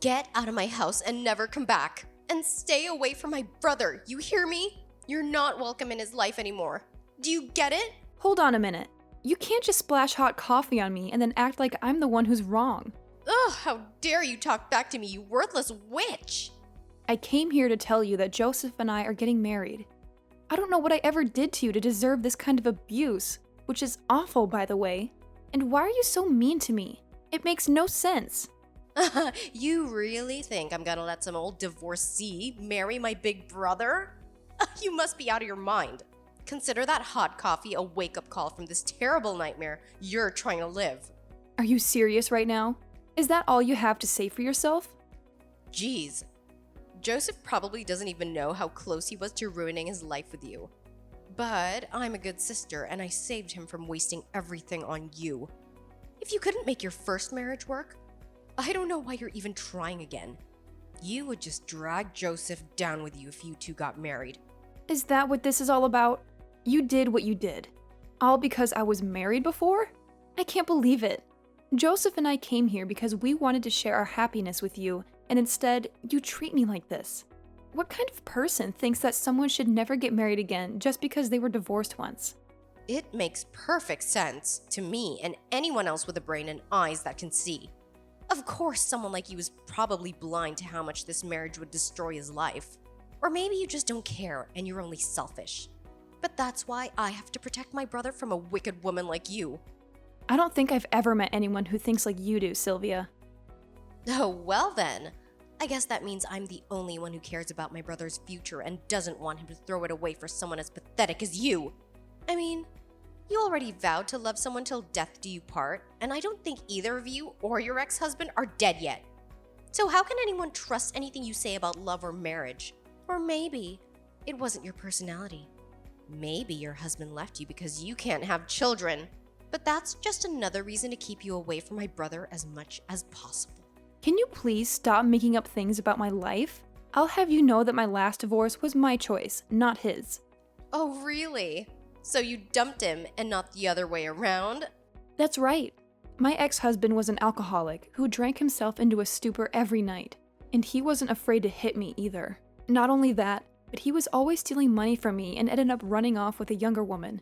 Get out of my house and never come back. And stay away from my brother, you hear me? You're not welcome in his life anymore. Do you get it? Hold on a minute. You can't just splash hot coffee on me and then act like I'm the one who's wrong. Ugh, how dare you talk back to me, you worthless witch! I came here to tell you that Joseph and I are getting married. I don't know what I ever did to you to deserve this kind of abuse, which is awful, by the way. And why are you so mean to me? It makes no sense. You really think I'm gonna let some old divorcee marry my big brother? You must be out of your mind. Consider that hot coffee a wake-up call from this terrible nightmare you're trying to live. Are you serious right now? Is that all you have to say for yourself? Jeez. Joseph probably doesn't even know how close he was to ruining his life with you. But I'm a good sister and I saved him from wasting everything on you. If you couldn't make your first marriage work, I don't know why you're even trying again. You would just drag Joseph down with you if you two got married. Is that what this is all about? You did what you did. All because I was married before? I can't believe it. Joseph and I came here because we wanted to share our happiness with you, and instead, you treat me like this. What kind of person thinks that someone should never get married again just because they were divorced once? It makes perfect sense to me and anyone else with a brain and eyes that can see. Of course, someone like you is probably blind to how much this marriage would destroy his life. Or maybe you just don't care and you're only selfish. But that's why I have to protect my brother from a wicked woman like you. I don't think I've ever met anyone who thinks like you do, Sylvia. Oh, well then. I guess that means I'm the only one who cares about my brother's future and doesn't want him to throw it away for someone as pathetic as you. I mean, you already vowed to love someone till death do you part, and I don't think either of you or your ex-husband are dead yet. So how can anyone trust anything you say about love or marriage? Or maybe it wasn't your personality. Maybe your husband left you because you can't have children. But that's just another reason to keep you away from my brother as much as possible. Can you please stop making up things about my life? I'll have you know that my last divorce was my choice, not his. Oh, really? So you dumped him and not the other way around? That's right. My ex-husband was an alcoholic who drank himself into a stupor every night, and he wasn't afraid to hit me either. Not only that, but he was always stealing money from me and ended up running off with a younger woman.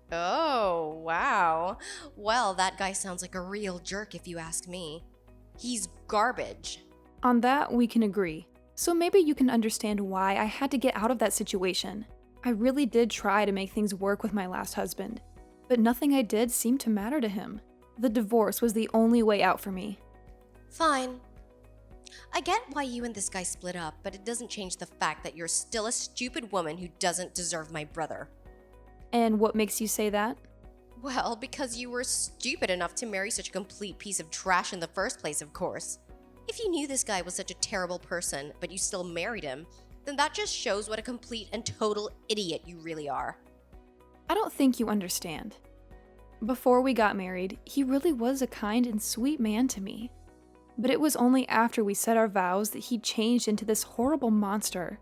Oh, wow. Well, that guy sounds like a real jerk if you ask me. He's garbage. On that, we can agree. So maybe you can understand why I had to get out of that situation. I really did try to make things work with my last husband, but nothing I did seemed to matter to him. The divorce was the only way out for me. Fine. I get why you and this guy split up, but it doesn't change the fact that you're still a stupid woman who doesn't deserve my brother. And what makes you say that? Well, because you were stupid enough to marry such a complete piece of trash in the first place, of course. If you knew this guy was such a terrible person, but you still married him, then that just shows what a complete and total idiot you really are. I don't think you understand. Before we got married, he really was a kind and sweet man to me. But it was only after we said our vows that he changed into this horrible monster.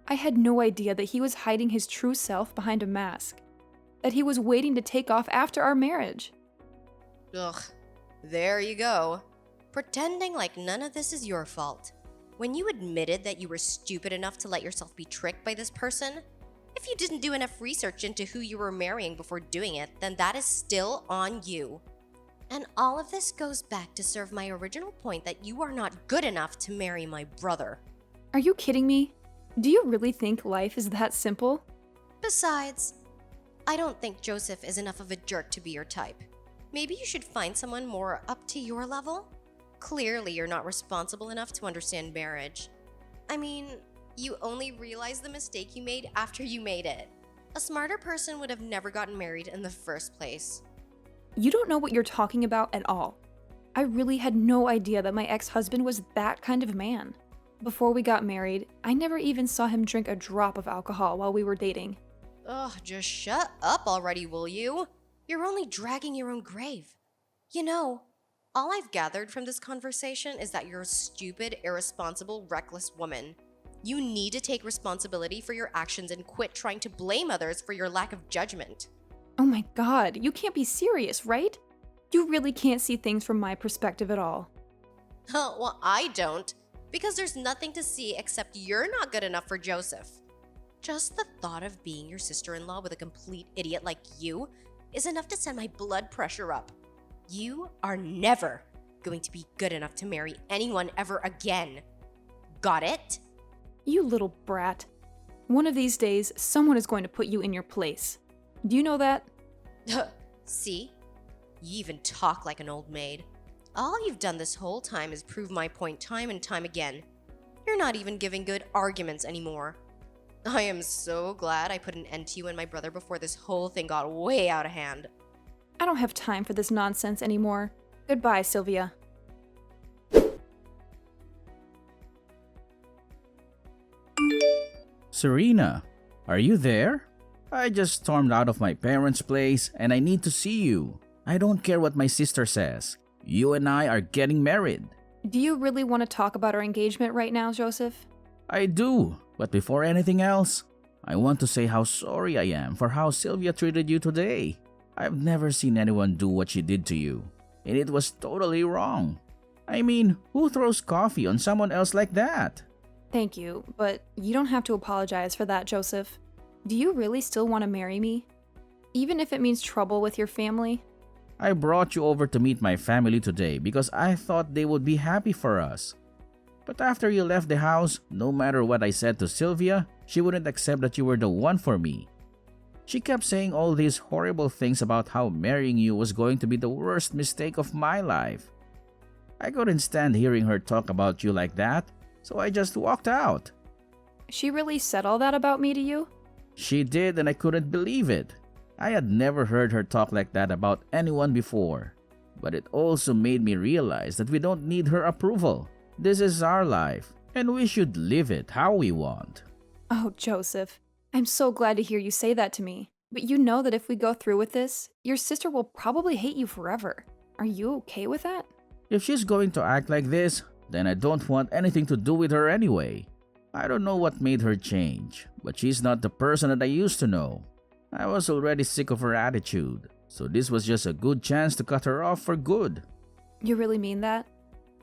I had no idea that he was hiding his true self behind a mask, that he was waiting to take off after our marriage. Ugh, there you go. Pretending like none of this is your fault. When you admitted that you were stupid enough to let yourself be tricked by this person, if you didn't do enough research into who you were marrying before doing it, then that is still on you. And all of this goes back to serve my original point that you are not good enough to marry my brother. Are you kidding me? Do you really think life is that simple? Besides, I don't think Joseph is enough of a jerk to be your type. Maybe you should find someone more up to your level? Clearly, you're not responsible enough to understand marriage. I mean, you only realized the mistake you made after you made it. A smarter person would have never gotten married in the first place. You don't know what you're talking about at all. I really had no idea that my ex-husband was that kind of man. Before we got married, I never even saw him drink a drop of alcohol while we were dating. Ugh, just shut up already, will you? You're only dragging your own grave. You know, all I've gathered from this conversation is that you're a stupid, irresponsible, reckless woman. You need to take responsibility for your actions and quit trying to blame others for your lack of judgment. Oh my god, you can't be serious, right? You really can't see things from my perspective at all. Well, I don't. Because there's nothing to see except you're not good enough for Joseph. Just the thought of being your sister-in-law with a complete idiot like you is enough to send my blood pressure up. You are never going to be good enough to marry anyone ever again. Got it? You little brat. One of these days, someone is going to put you in your place. Do you know that? See? You even talk like an old maid. All you've done this whole time is prove my point time and time again. You're not even giving good arguments anymore. I am so glad I put an end to you and my brother before this whole thing got way out of hand. I don't have time for this nonsense anymore. Goodbye, Sylvia. Serena, are you there? I just stormed out of my parents' place and I need to see you. I don't care what my sister says. You and I are getting married. Do you really want to talk about our engagement right now, Joseph? I do, but before anything else, I want to say how sorry I am for how Sylvia treated you today. I've never seen anyone do what she did to you, and it was totally wrong. I mean, who throws coffee on someone else like that? Thank you, but you don't have to apologize for that, Joseph. Do you really still want to marry me? Even if it means trouble with your family? I brought you over to meet my family today because I thought they would be happy for us. But after you left the house, no matter what I said to Sylvia, she wouldn't accept that you were the one for me. She kept saying all these horrible things about how marrying you was going to be the worst mistake of my life. I couldn't stand hearing her talk about you like that, so I just walked out. She really said all that about me to you? She did, and I couldn't believe it. I had never heard her talk like that about anyone before. But it also made me realize that we don't need her approval. This is our life, and we should live it how we want. Oh, Joseph, I'm so glad to hear you say that to me. But you know that if we go through with this, your sister will probably hate you forever. Are you okay with that? If she's going to act like this, then I don't want anything to do with her anyway. I don't know what made her change, but she's not the person that I used to know. I was already sick of her attitude, so this was just a good chance to cut her off for good. You really mean that?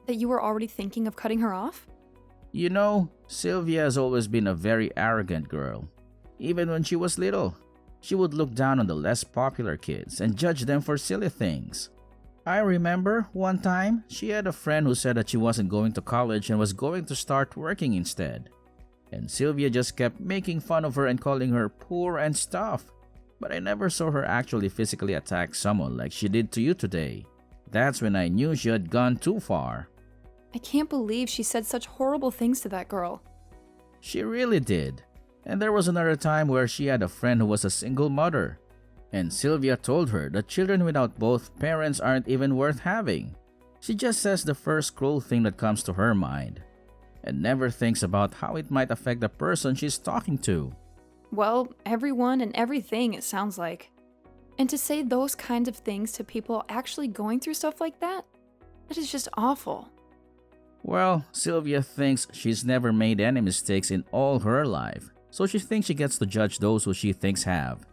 That you were already thinking of cutting her off? You know, Sylvia has always been a very arrogant girl. Even when she was little, she would look down on the less popular kids and judge them for silly things. I remember one time she had a friend who said that she wasn't going to college and was going to start working instead. And Sylvia just kept making fun of her and calling her poor and stuff. But I never saw her actually physically attack someone like she did to you today. That's when I knew she had gone too far. I can't believe she said such horrible things to that girl. She really did. And there was another time where she had a friend who was a single mother. And Sylvia told her that children without both parents aren't even worth having. She just says the first cruel thing that comes to her mind, and never thinks about how it might affect the person she's talking to. Well, everyone and everything, it sounds like. And to say those kinds of things to people actually going through stuff like that is just awful. Well, Sylvia thinks she's never made any mistakes in all her life, so she thinks she gets to judge those who she thinks have.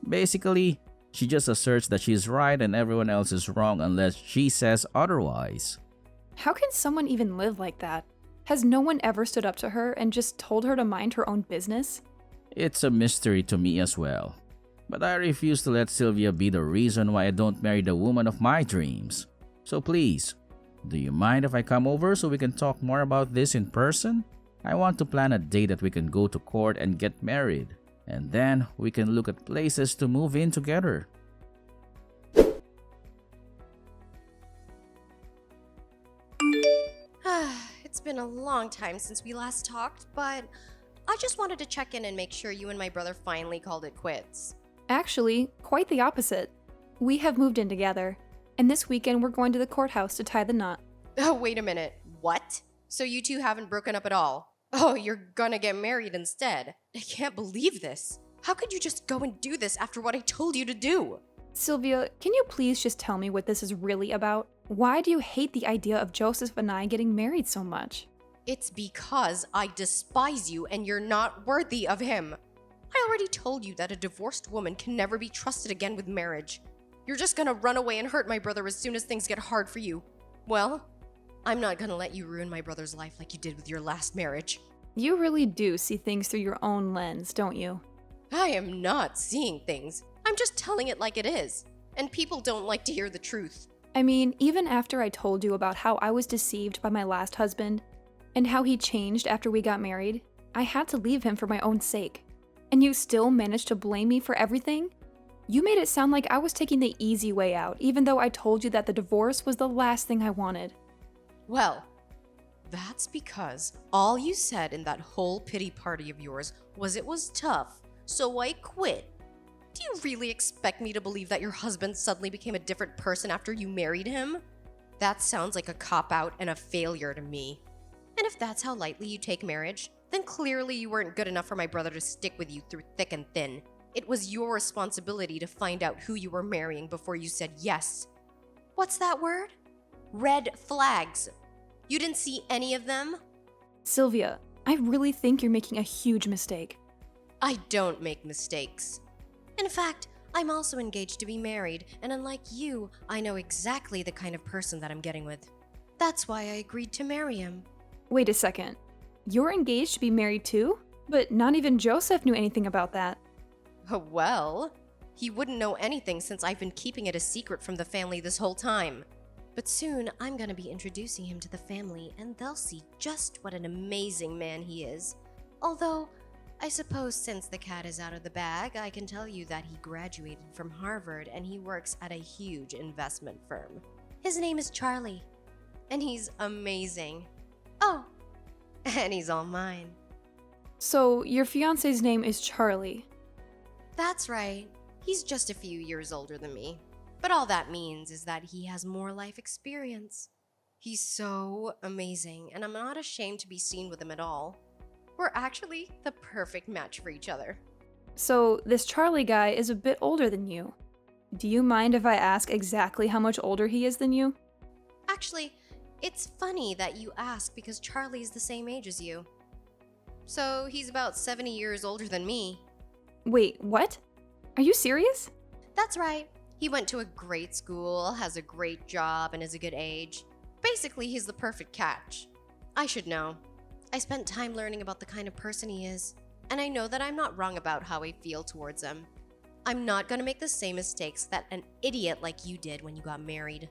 Basically, she just asserts that she's right and everyone else is wrong unless she says otherwise. How can someone even live like that? Has no one ever stood up to her and just told her to mind her own business? It's a mystery to me as well. But I refuse to let Sylvia be the reason why I don't marry the woman of my dreams. So please, do you mind if I come over so we can talk more about this in person? I want to plan a day that we can go to court and get married. And then we can look at places to move in together. It's been a long time since we last talked, but I just wanted to check in and make sure you and my brother finally called it quits. Actually, quite the opposite. We have moved in together, and this weekend we're going to the courthouse to tie the knot. Oh, wait a minute. What? So you two haven't broken up at all? Oh, you're gonna get married instead. I can't believe this. How could you just go and do this after what I told you to do? Sylvia, can you please just tell me what this is really about? Why do you hate the idea of Joseph and I getting married so much? It's because I despise you and you're not worthy of him. I already told you that a divorced woman can never be trusted again with marriage. You're just gonna run away and hurt my brother as soon as things get hard for you. Well, I'm not gonna let you ruin my brother's life like you did with your last marriage. You really do see things through your own lens, don't you? I am not seeing things. I'm just telling it like it is. And people don't like to hear the truth. I mean, even after I told you about how I was deceived by my last husband, and how he changed after we got married, I had to leave him for my own sake. And you still managed to blame me for everything? You made it sound like I was taking the easy way out, even though I told you that the divorce was the last thing I wanted. Well, that's because all you said in that whole pity party of yours was it was tough, so I quit. Do you really expect me to believe that your husband suddenly became a different person after you married him? That sounds like a cop-out and a failure to me. And if that's how lightly you take marriage, then clearly you weren't good enough for my brother to stick with you through thick and thin. It was your responsibility to find out who you were marrying before you said yes. What's that word? Red flags. You didn't see any of them? Sylvia, I really think you're making a huge mistake. I don't make mistakes. In fact, I'm also engaged to be married, and unlike you, I know exactly the kind of person that I'm getting with. That's why I agreed to marry him. Wait a second. You're engaged to be married too? But not even Joseph knew anything about that. Well, he wouldn't know anything since I've been keeping it a secret from the family this whole time. But soon, I'm gonna be introducing him to the family, and they'll see just what an amazing man he is. Although, I suppose since the cat is out of the bag, I can tell you that he graduated from Harvard and he works at a huge investment firm. His name is Charlie, and he's amazing. Oh, and he's all mine. So, your fiance's name is Charlie. That's right. He's just a few years older than me. But all that means is that he has more life experience. He's so amazing, and I'm not ashamed to be seen with him at all. We're actually the perfect match for each other. So, this Charlie guy is a bit older than you. Do you mind if I ask exactly how much older he is than you? Actually, it's funny that you ask because Charlie's the same age as you. So he's about 70 years older than me. Wait, what? Are you serious? That's right. He went to a great school, has a great job, and is a good age. Basically, he's the perfect catch. I should know. I spent time learning about the kind of person he is, and I know that I'm not wrong about how I feel towards him. I'm not gonna make the same mistakes that an idiot like you did when you got married.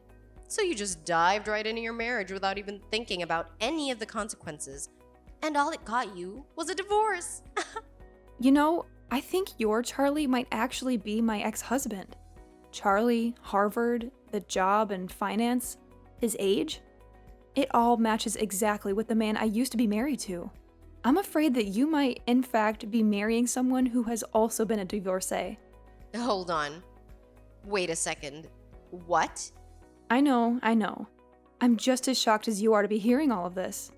So you just dived right into your marriage without even thinking about any of the consequences, and all it got you was a divorce. You know, I think your Charlie might actually be my ex-husband. Charlie, Harvard, the job and finance, his age. It all matches exactly with the man I used to be married to. I'm afraid that you might, in fact, be marrying someone who has also been a divorcee. Hold on. Wait a second. What? I know. I'm just as shocked as you are to be hearing all of this.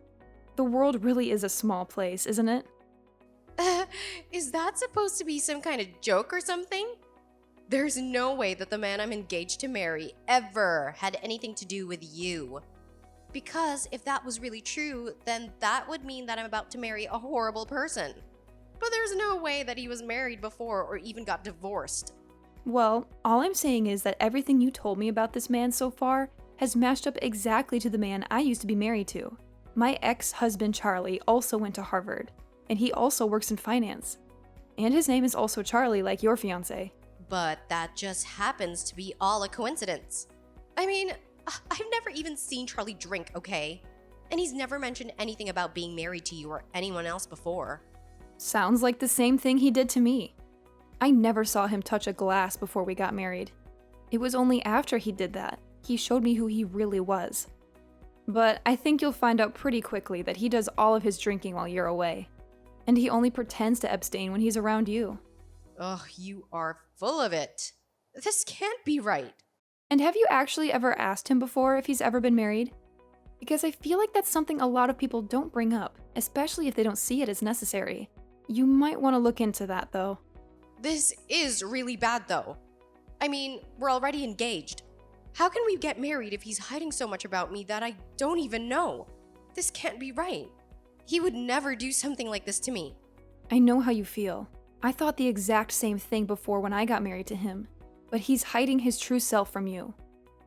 The world really is a small place, isn't it? Is that supposed to be some kind of joke or something? There's no way that the man I'm engaged to marry ever had anything to do with you. Because if that was really true, then that would mean that I'm about to marry a horrible person. But there's no way that he was married before or even got divorced. Well, all I'm saying is that everything you told me about this man so far has matched up exactly to the man I used to be married to. My ex-husband Charlie also went to Harvard, and he also works in finance. And his name is also Charlie, like your fiancé. But that just happens to be all a coincidence. I mean, I've never even seen Charlie drink, okay? And he's never mentioned anything about being married to you or anyone else before. Sounds like the same thing he did to me. I never saw him touch a glass before we got married. It was only after he did that he showed me who he really was. But I think you'll find out pretty quickly that he does all of his drinking while you're away. And he only pretends to abstain when he's around you. Ugh, you are full of it. This can't be right. And have you actually ever asked him before if he's ever been married? Because I feel like that's something a lot of people don't bring up, especially if they don't see it as necessary. You might want to look into that, though. This is really bad, though. I mean, we're already engaged. How can we get married if he's hiding so much about me that I don't even know? This can't be right. He would never do something like this to me. I know how you feel. I thought the exact same thing before when I got married to him. But he's hiding his true self from you.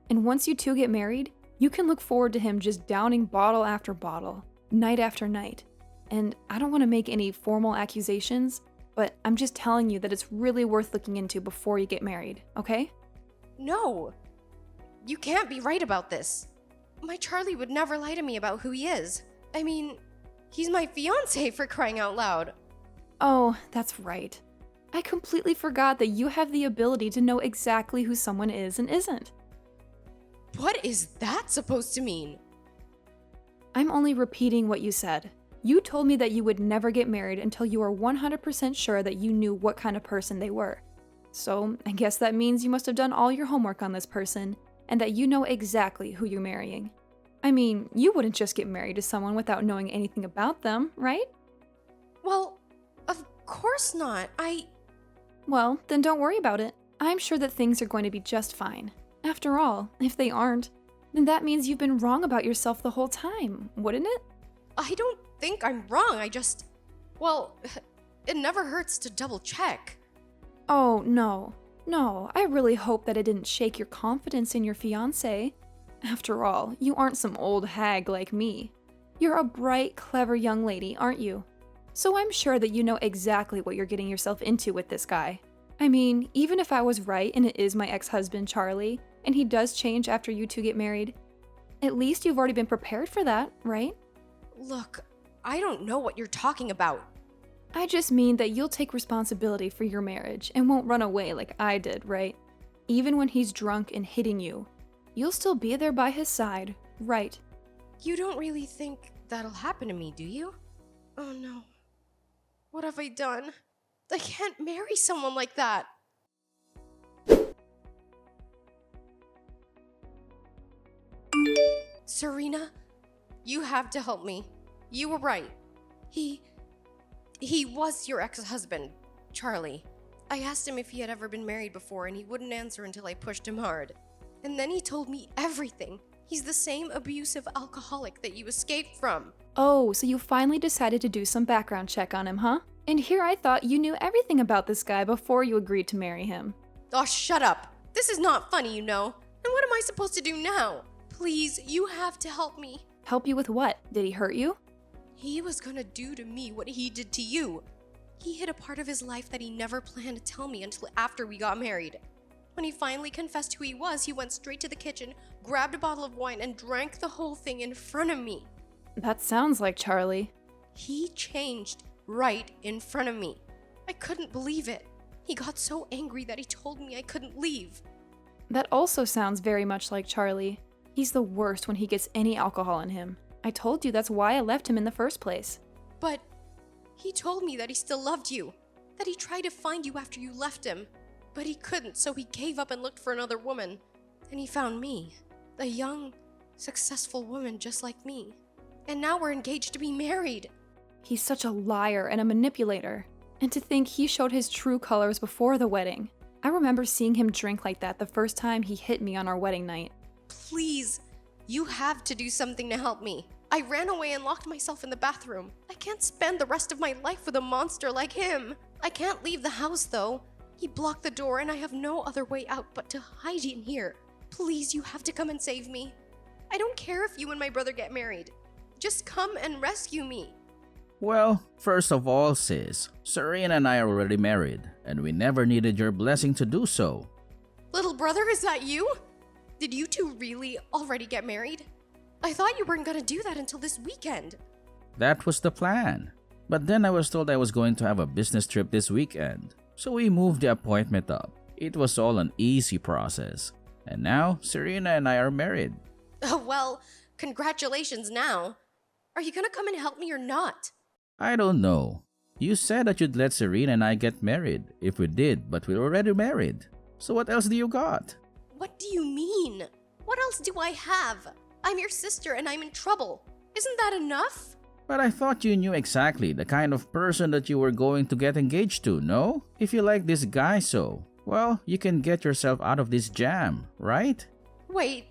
And once you two get married, You can look forward to him just downing bottle after bottle, night after night. And I don't want to make any formal accusations, but I'm just telling you that it's really worth looking into before you get married, okay? No! You can't be right about this. My Charlie would never lie to me about who he is. I mean, he's my fiancé, for crying out loud. Oh, that's right. I completely forgot that you have the ability to know exactly who someone is and isn't. What is that supposed to mean? I'm only repeating what you said. You told me that you would never get married until you were 100% sure that you knew what kind of person they were. So, I guess that means you must have done all your homework on this person, and that you know exactly who you're marrying. I mean, you wouldn't just get married to someone without knowing anything about them, right? Well, of course not. Well, then don't worry about it. I'm sure that things are going to be just fine. After all, if they aren't, then that means you've been wrong about yourself the whole time, wouldn't it? I don't think I'm wrong. Well, it never hurts to double check. Oh, no. No, I really hope that it didn't shake your confidence in your fiancé. After all, you aren't some old hag like me. You're a bright, clever young lady, aren't you? So I'm sure that you know exactly what you're getting yourself into with this guy. I mean, even if I was right and it is my ex-husband, Charlie, and he does change after you two get married, at least you've already been prepared for that, right? Look, I don't know what you're talking about. I just mean that you'll take responsibility for your marriage and won't run away like I did, right? Even when he's drunk and hitting you, you'll still be there by his side, right? You don't really think that'll happen to me, do you? Oh no. What have I done? I can't marry someone like that. Serena, you have to help me. You were right. He was your ex-husband, Charlie. I asked him if he had ever been married before, and he wouldn't answer until I pushed him hard. And then he told me everything. He's the same abusive alcoholic that you escaped from. Oh, so you finally decided to do some background check on him, huh? And here I thought you knew everything about this guy before you agreed to marry him. Oh, shut up. This is not funny, you know. And what am I supposed to do now? Please, you have to help me. Help you with what? Did he hurt you? He was gonna do to me what he did to you. He hid a part of his life that he never planned to tell me until after we got married. When he finally confessed who he was, he went straight to the kitchen, grabbed a bottle of wine, and drank the whole thing in front of me. That sounds like Charlie. He changed right in front of me. I couldn't believe it. He got so angry that he told me I couldn't leave. That also sounds very much like Charlie. He's the worst when he gets any alcohol in him. I told you that's why I left him in the first place. But he told me that he still loved you, that he tried to find you after you left him. But he couldn't, so he gave up and looked for another woman. And he found me, a young, successful woman just like me. And now we're engaged to be married. He's such a liar and a manipulator. And to think he showed his true colors before the wedding. I remember seeing him drink like that the first time he hit me on our wedding night. Please, you have to do something to help me. I ran away and locked myself in the bathroom. I can't spend the rest of my life with a monster like him. I can't leave the house though. He blocked the door and I have no other way out but to hide in here. Please, you have to come and save me. I don't care if you and my brother get married. Just come and rescue me. Well, first of all, sis, Serena and I are already married, and we never needed your blessing to do so. Little brother, is that you? Did you two really already get married? I thought you weren't gonna do that until this weekend. That was the plan. But then I was told I was going to have a business trip this weekend, so we moved the appointment up. It was all an easy process. And now, Serena and I are married. Oh, well, congratulations now. Are you gonna come and help me or not? I don't know. You said that you'd let Serena and I get married if we did, but we're already married. So what else do you got? What do you mean? What else do I have? I'm your sister and I'm in trouble. Isn't that enough? But I thought you knew exactly the kind of person that you were going to get engaged to, no? If you like this guy so, well, you can get yourself out of this jam, right? Wait,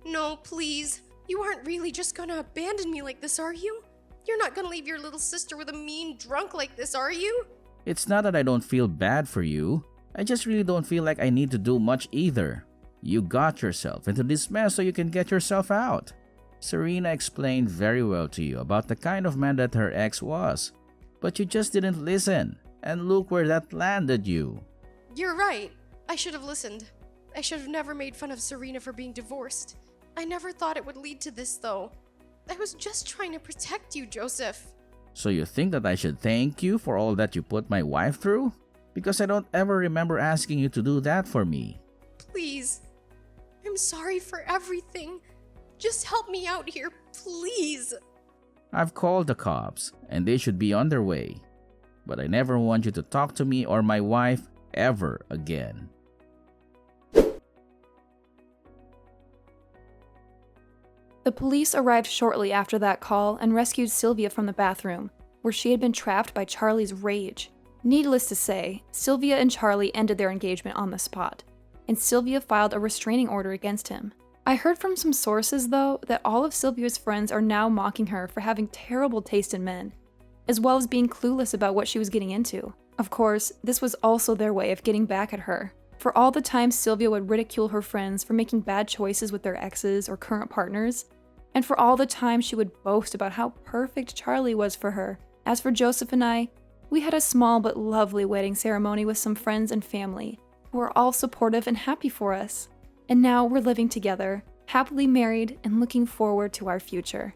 no, please. You aren't really just gonna abandon me like this, are you? You're not gonna leave your little sister with a mean drunk like this, are you? It's not that I don't feel bad for you. I just really don't feel like I need to do much either. You got yourself into this mess so you can get yourself out. Serena explained very well to you about the kind of man that her ex was, but you just didn't listen, and look where that landed you. You're right. I should have listened. I should have never made fun of Serena for being divorced. I never thought it would lead to this, though. I was just trying to protect you, Joseph. So you think that I should thank you for all that you put my wife through? Because I don't ever remember asking you to do that for me. Please. I'm sorry for everything. Just help me out here, please. I've called the cops, and they should be on their way. But I never want you to talk to me or my wife ever again. The police arrived shortly after that call and rescued Sylvia from the bathroom, where she had been trapped by Charlie's rage. Needless to say, Sylvia and Charlie ended their engagement on the spot, and Sylvia filed a restraining order against him. I heard from some sources, though, that all of Sylvia's friends are now mocking her for having terrible taste in men, as well as being clueless about what she was getting into. Of course, this was also their way of getting back at her. For all the times Sylvia would ridicule her friends for making bad choices with their exes or current partners, and for all the times she would boast about how perfect Charlie was for her. As for Joseph and I, we had a small but lovely wedding ceremony with some friends and family, who were all supportive and happy for us. And now we're living together, happily married and looking forward to our future.